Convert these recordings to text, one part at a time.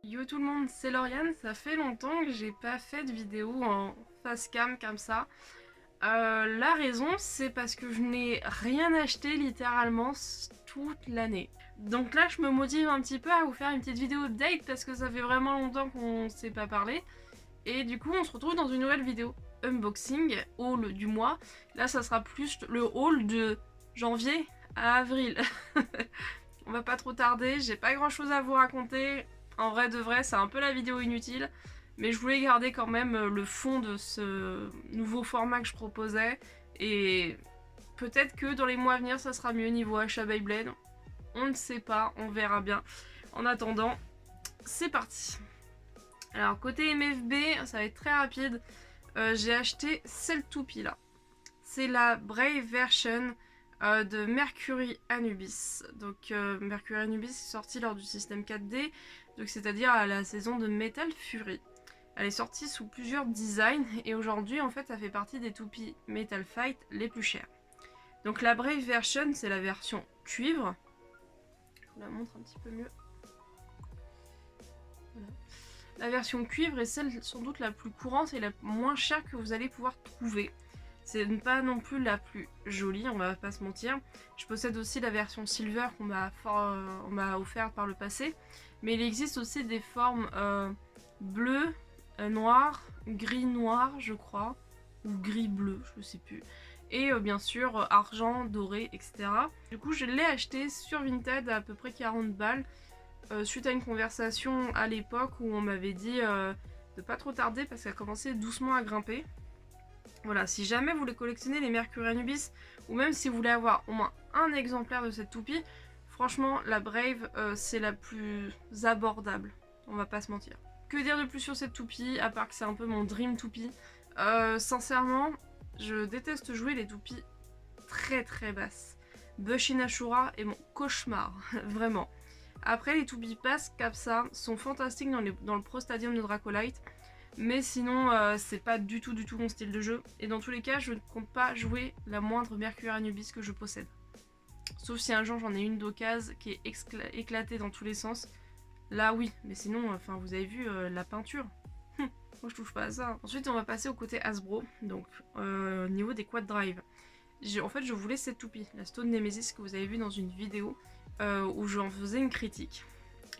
Yo tout le monde, c'est Lauriane, ça fait longtemps que j'ai pas fait de vidéo en face cam comme ça. La raison c'est parce que je n'ai rien acheté littéralement toute l'année. Donc là je me motive un petit peu à vous faire une petite vidéo update parce que ça fait vraiment longtemps qu'on s'est pas parlé. Et du coup on se retrouve dans une nouvelle vidéo unboxing, haul du mois. Là ça sera plus le haul de janvier à avril. On va pas trop tarder, j'ai pas grand chose à vous raconter. En vrai de vrai, c'est un peu la vidéo inutile. Mais je voulais garder quand même le fond de ce nouveau format que je proposais. Et peut-être que dans les mois à venir, ça sera mieux niveau achat Beyblade. On ne sait pas, on verra bien. En attendant, c'est parti. Alors côté MFB, ça va être très rapide. J'ai acheté cette toupie là. C'est la Brave version de Mercury Anubis. Donc Mercury Anubis est sorti lors du système 4D, donc c'est-à-dire à la saison de Metal Fury. Elle est sortie sous plusieurs designs et aujourd'hui en fait ça fait partie des toupies Metal Fight les plus chères. Donc la Brave version c'est la version cuivre. Je vous la montre un petit peu mieux. Voilà. La version cuivre est celle sans doute la plus courante et la moins chère que vous allez pouvoir trouver. C'est pas non plus la plus jolie, on va pas se mentir. Je possède aussi la version silver qu'on m'a offerte par le passé. Mais il existe aussi des formes bleu, noir, gris-noir je crois. Ou gris-bleu, je sais plus. Et bien sûr argent, doré, etc. Du coup je l'ai acheté sur Vinted à peu près 40 balles. Suite à une conversation à l'époque où on m'avait dit de pas trop tarder parce qu'elle commençait doucement à grimper. Voilà, si jamais vous voulez collectionner les Mercury Anubis, ou même si vous voulez avoir au moins un exemplaire de cette toupie, franchement, la Brave, c'est la plus abordable. On va pas se mentir. Que dire de plus sur cette toupie, à part que c'est un peu mon dream toupie. Sincèrement, je déteste jouer les toupies très très basses. Bushin Ashura est mon cauchemar, vraiment. Après, les toupies basses comme ça sont fantastiques dans le Pro Stadium de Dracolite. Mais sinon, c'est pas du tout mon style de jeu. Et dans tous les cas, je ne compte pas jouer la moindre Mercury Anubis que je possède. Sauf si un jour j'en ai une d'occasion qui est éclatée dans tous les sens. Là oui, mais sinon, enfin vous avez vu la peinture. Moi je touche pas à ça. Ensuite on va passer au côté Hasbro. Donc au niveau des quad drive. En fait je voulais cette toupie, la Stone Nemesis que vous avez vu dans une vidéo où j'en faisais une critique.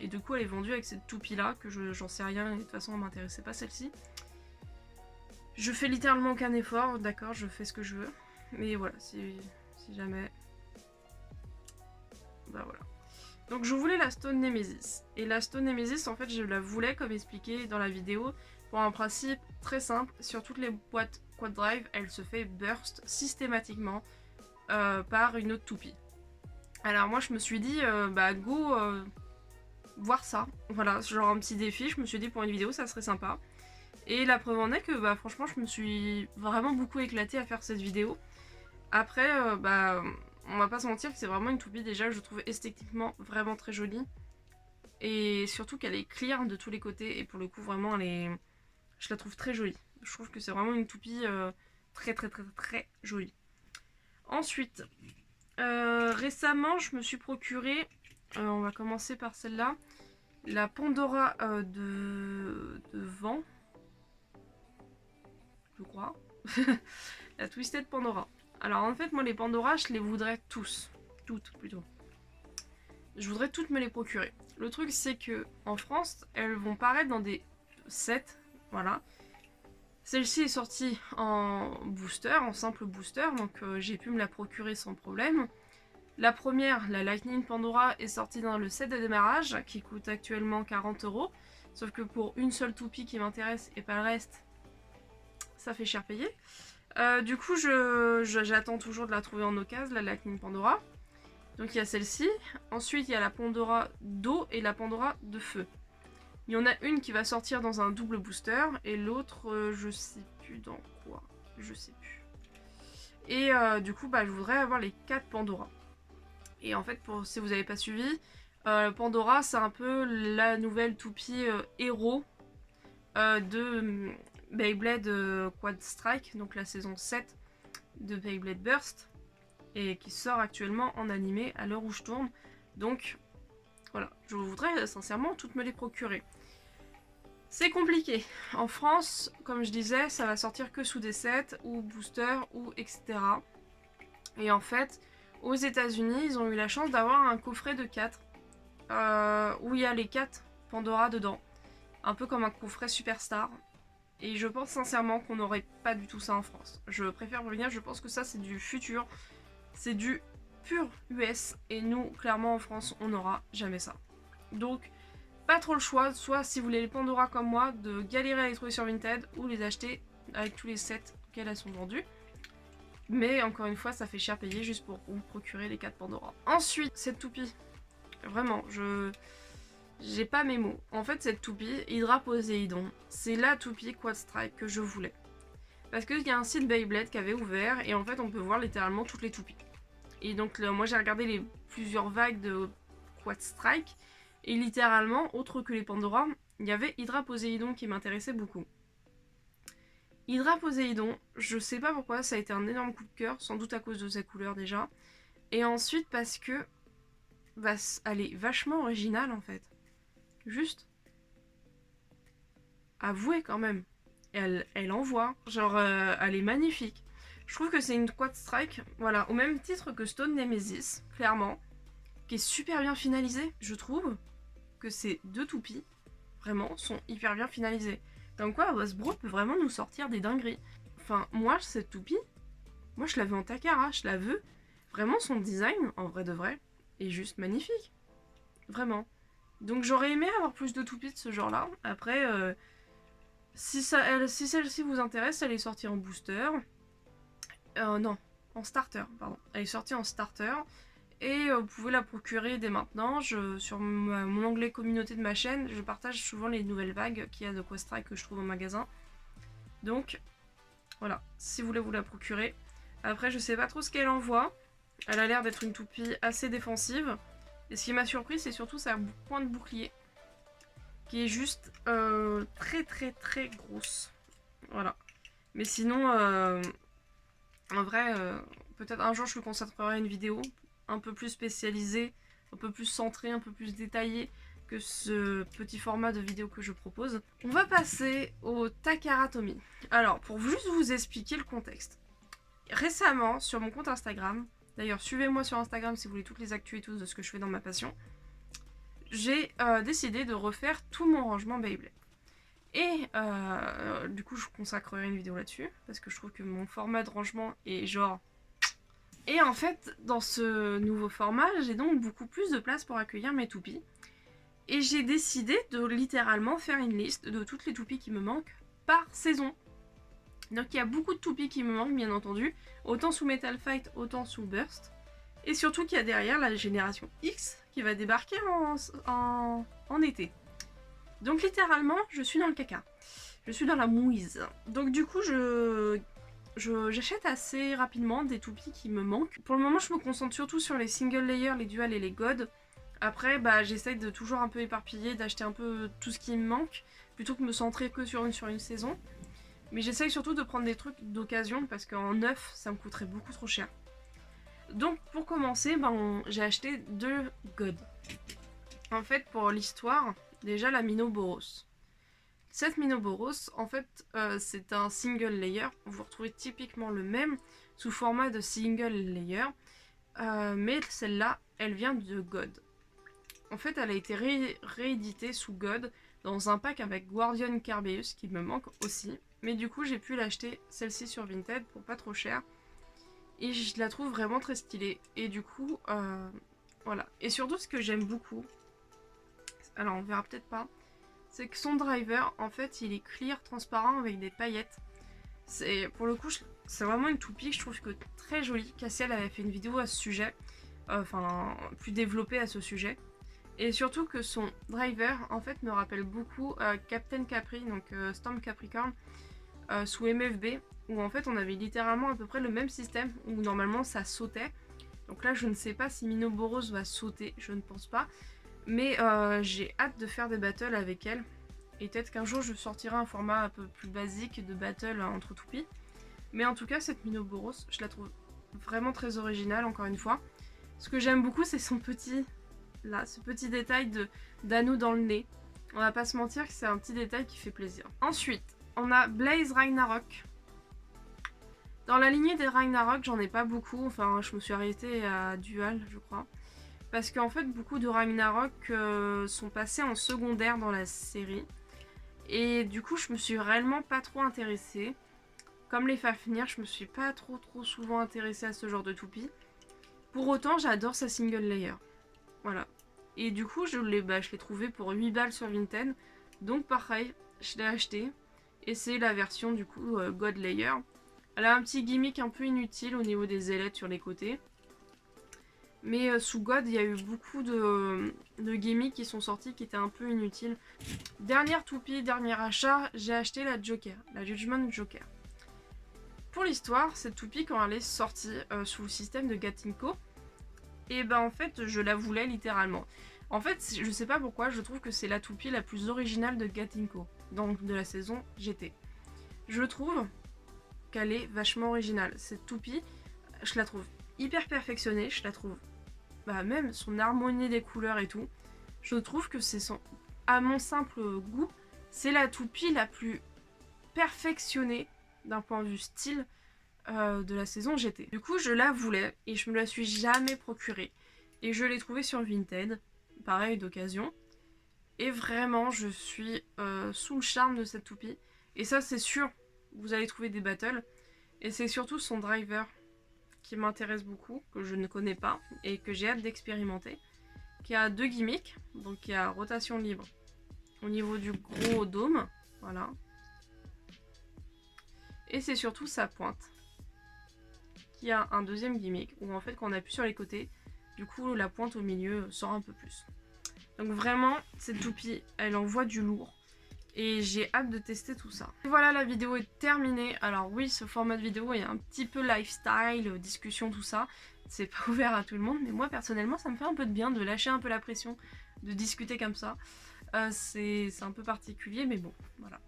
Et du coup elle est vendue avec cette toupie là, que j'en sais rien, et de toute façon elle m'intéressait pas celle-ci. Je fais littéralement aucun effort, d'accord, je fais ce que je veux. Mais voilà, si jamais... Bah voilà. Donc je voulais la Stone Nemesis. Et la Stone Nemesis, en fait, je la voulais, comme expliqué dans la vidéo, pour un principe très simple. Sur toutes les boîtes Quad Drive, elle se fait burst systématiquement par une autre toupie. Alors moi je me suis dit, bah go... voir ça, voilà, genre un petit défi, je me suis dit pour une vidéo ça serait sympa. Et la preuve en est que bah franchement je me suis vraiment beaucoup éclatée à faire cette vidéo. Après bah on va pas se mentir que c'est vraiment une toupie déjà que je trouve esthétiquement vraiment très jolie. Et surtout qu'elle est clear de tous les côtés et pour le coup vraiment je la trouve très jolie. Je trouve que c'est vraiment une toupie très jolie. Ensuite, récemment je me suis procuré, on va commencer par celle-là, la Pandora de vent, je crois. La Twisted Pandora. Alors en fait, moi les Pandora, je les voudrais tous. Toutes plutôt. Je voudrais toutes me les procurer. Le truc c'est que en France, elles vont paraître dans des sets. Voilà. Celle-ci est sortie en booster, en simple booster, donc j'ai pu me la procurer sans problème. La première, la Lightning Pandora, est sortie dans le set de démarrage qui coûte actuellement 40 €. Sauf que pour une seule toupie qui m'intéresse et pas le reste, ça fait cher payer. Du coup, j'attends toujours de la trouver en occasion, la Lightning Pandora. Donc il y a celle-ci. Ensuite, il y a la Pandora d'eau et la Pandora de feu. Il y en a une qui va sortir dans un double booster et l'autre, je sais plus dans quoi. Je sais plus. Et du coup, bah, je voudrais avoir les 4 Pandora. Et en fait, si vous n'avez pas suivi, Pandora, c'est un peu la nouvelle toupie héros de Beyblade Quad Strike, donc la saison 7 de Beyblade Burst, et qui sort actuellement en animé à l'heure où je tourne. Donc voilà, je voudrais sincèrement toutes me les procurer. C'est compliqué. En France, comme je disais, ça va sortir que sous des sets ou boosters ou etc. Et en fait, aux États-Unis, ils ont eu la chance d'avoir un coffret de 4 où il y a les 4 Pandora dedans. Un peu comme un coffret Superstar. Et je pense sincèrement qu'on n'aurait pas du tout ça en France. Je préfère prévenir, je pense que ça c'est du futur. C'est du pur US. Et nous, clairement en France, on n'aura jamais ça. Donc, pas trop le choix. Soit si vous voulez les Pandora comme moi, de galérer à les trouver sur Vinted ou les acheter avec tous les sets auxquels elles sont vendues. Mais encore une fois, ça fait cher payer juste pour vous procurer les 4 Pandora. Ensuite, cette toupie. Vraiment, j'ai pas mes mots. En fait, cette toupie, Hydra Poséidon, c'est la toupie Quad Strike que je voulais. Parce qu'il y a un site Beyblade qui avait ouvert et en fait, on peut voir littéralement toutes les toupies. Et donc, moi, j'ai regardé les plusieurs vagues de Quad Strike et littéralement, autre que les Pandora, il y avait Hydra Poséidon qui m'intéressait beaucoup. Hydra Poséidon, je sais pas pourquoi, ça a été un énorme coup de cœur, sans doute à cause de sa couleur déjà. Et ensuite parce que bah, elle est vachement originale en fait. Juste. Avouez quand même. Elle envoie. Genre, elle est magnifique. Je trouve que c'est une Quad Strike, voilà, au même titre que Stone Nemesis, clairement, qui est super bien finalisée. Je trouve que ces deux toupies, vraiment, sont hyper bien finalisées. Comme quoi, Hasbro peut vraiment nous sortir des dingueries. Enfin, moi, cette toupie, moi je la veux en Takara, je la veux. Vraiment, son design, en vrai de vrai, est juste magnifique. Vraiment. Donc j'aurais aimé avoir plus de toupies de ce genre-là. Après, si celle-ci vous intéresse, elle est sortie en booster. Non, en starter, pardon. Elle est sortie en starter. Et vous pouvez la procurer dès maintenant. Sur mon onglet communauté de ma chaîne, je partage souvent les nouvelles vagues qu'il y a de Quad Strike que je trouve en magasin. Donc, voilà, si vous voulez vous la procurer. Après, je sais pas trop ce qu'elle envoie. Elle a l'air d'être une toupie assez défensive. Et ce qui m'a surpris, c'est surtout sa point de bouclier. Qui est juste très très très grosse. Voilà. Mais sinon, en vrai, peut-être un jour je vous consacrerai une vidéo un peu plus spécialisée, un peu plus centrée, un peu plus détaillée que ce petit format de vidéo que je propose. On va passer au Takara Tomy. Alors, pour juste vous expliquer le contexte. Récemment, sur mon compte Instagram, d'ailleurs suivez-moi sur Instagram si vous voulez toutes les actus et tout de ce que je fais dans ma passion, j'ai décidé de refaire tout mon rangement Beyblade. Et du coup, je consacrerai une vidéo là-dessus, parce que je trouve que mon format de rangement est genre... Et en fait, dans ce nouveau format, j'ai donc beaucoup plus de place pour accueillir mes toupies. Et j'ai décidé de littéralement faire une liste de toutes les toupies qui me manquent par saison. Donc il y a beaucoup de toupies qui me manquent, bien entendu, autant sous Metal Fight, autant sous Burst. Et surtout qu'il y a derrière la génération X qui va débarquer en été. Donc littéralement, je suis dans le caca. Je suis dans la mouise. Donc du coup, j'achète assez rapidement des toupies qui me manquent. Pour le moment, je me concentre surtout sur les single layers, les duals et les god. Après, bah, j'essaye de toujours un peu éparpiller, d'acheter un peu tout ce qui me manque, plutôt que de me centrer que sur une saison. Mais j'essaye surtout de prendre des trucs d'occasion, parce qu'en neuf, ça me coûterait beaucoup trop cher. Donc pour commencer, j'ai acheté 2 god. En fait, pour l'histoire, déjà la Minoboros. Cette Minoboros, en fait, c'est un single layer. Vous retrouvez typiquement le même sous format de single layer. Mais celle-là, elle vient de God. En fait, elle a été rééditée sous God dans un pack avec Guardian Carbeus qui me manque aussi. Mais du coup, j'ai pu l'acheter celle-ci sur Vinted pour pas trop cher. Et je la trouve vraiment très stylée. Et du coup, voilà. Et surtout, ce que j'aime beaucoup, alors on verra peut-être pas, c'est que son driver, en fait, il est clear, transparent avec des paillettes. Pour le coup, c'est vraiment une toupie que je trouve que très jolie. Cassiel avait fait une vidéo à ce sujet, enfin, plus développée à ce sujet. Et surtout que son driver, en fait, me rappelle beaucoup Captain Capri, donc Storm Capricorn, sous MFB, où en fait, on avait littéralement à peu près le même système, où normalement, ça sautait. Donc là, je ne sais pas si Minoboros va sauter, je ne pense pas. Mais j'ai hâte de faire des battles avec elle. Et peut-être qu'un jour je sortirai un format un peu plus basique de battle entre toupies. Mais en tout cas, cette Minoboros, je la trouve vraiment très originale, encore une fois. Ce que j'aime beaucoup, c'est son petit... Là, ce petit détail d'anneau dans le nez. On va pas se mentir que c'est un petit détail qui fait plaisir. Ensuite, on a Blaze Ragnarok. Dans la lignée des Ragnarok, j'en ai pas beaucoup. Enfin, je me suis arrêtée à Dual, je crois. Parce qu'en fait, beaucoup de Ragnarok sont passés en secondaire dans la série. Et du coup, je me suis réellement pas trop intéressée. Comme les Fafnir, je me suis pas trop souvent intéressée à ce genre de toupie. Pour autant, j'adore sa single layer. Voilà. Et du coup, je l'ai trouvé pour 8 balles sur Vinted. Donc pareil, je l'ai acheté. Et c'est la version du coup God Layer. Elle a un petit gimmick un peu inutile au niveau des ailettes sur les côtés. Mais sous God, il y a eu beaucoup de gimmicks qui sont sortis qui étaient un peu inutiles. Dernière toupie, dernier achat, j'ai acheté la Joker, la Judgment Joker. Pour l'histoire, cette toupie, quand elle est sortie sous le système de Gatinko, et ben en fait, je la voulais littéralement. En fait, je sais pas pourquoi, je trouve que c'est la toupie la plus originale de Gatinko, donc de la saison GT. Je trouve qu'elle est vachement originale. Cette toupie, je la trouve hyper perfectionnée, je la trouve même son harmonie des couleurs et tout. Je trouve que c'est à mon simple goût, c'est la toupie la plus perfectionnée d'un point de vue style de la saison GT. Du coup, je la voulais et je me la suis jamais procurée. Et je l'ai trouvée sur Vinted, pareil d'occasion. Et vraiment, je suis sous le charme de cette toupie. Et ça, c'est sûr, vous allez trouver des battles. Et c'est surtout son driver qui m'intéresse beaucoup, que je ne connais pas et que j'ai hâte d'expérimenter. Qui a 2 gimmicks, donc il y a rotation libre au niveau du gros dôme, voilà. Et c'est surtout sa pointe, qui a un deuxième gimmick, où en fait quand on appuie sur les côtés, du coup la pointe au milieu sort un peu plus. Donc vraiment, cette toupie, elle envoie du lourd. Et j'ai hâte de tester tout ça. Et voilà, la vidéo est terminée. Alors oui, ce format de vidéo est un petit peu lifestyle, discussion, tout ça. C'est pas ouvert à tout le monde, mais moi personnellement, ça me fait un peu de bien de lâcher un peu la pression, de discuter comme ça. C'est un peu particulier, mais bon, voilà.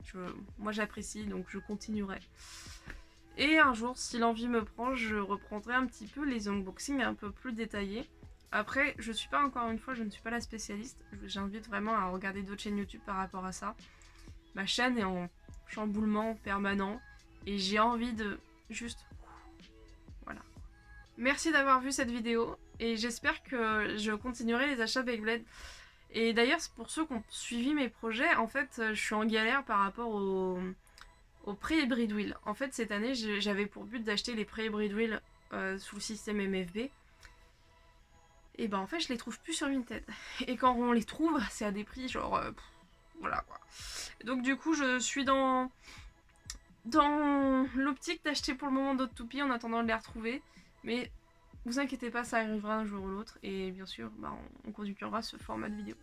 Moi j'apprécie, donc je continuerai. Et un jour, si l'envie me prend, je reprendrai un petit peu les unboxings un peu plus détaillés. Après, je suis pas, encore une fois, je ne suis pas la spécialiste. J'invite vraiment à regarder d'autres chaînes YouTube par rapport à ça. Ma chaîne est en chamboulement permanent et j'ai envie de juste... Voilà. Merci d'avoir vu cette vidéo et j'espère que je continuerai les achats Beyblade. Et d'ailleurs, pour ceux qui ont suivi mes projets, en fait, je suis en galère par rapport au pré-hybrid wheel. En fait, cette année, j'avais pour but d'acheter les pré-hybrid wheel sous le système MFB. Et ben en fait, je les trouve plus sur Vinted. Et quand on les trouve, c'est à des prix genre... voilà quoi. Donc du coup, je suis dans l'optique d'acheter pour le moment d'autres toupies en attendant de les retrouver. Mais vous inquiétez pas, ça arrivera un jour ou l'autre. Et bien sûr, on continuera ce format de vidéo.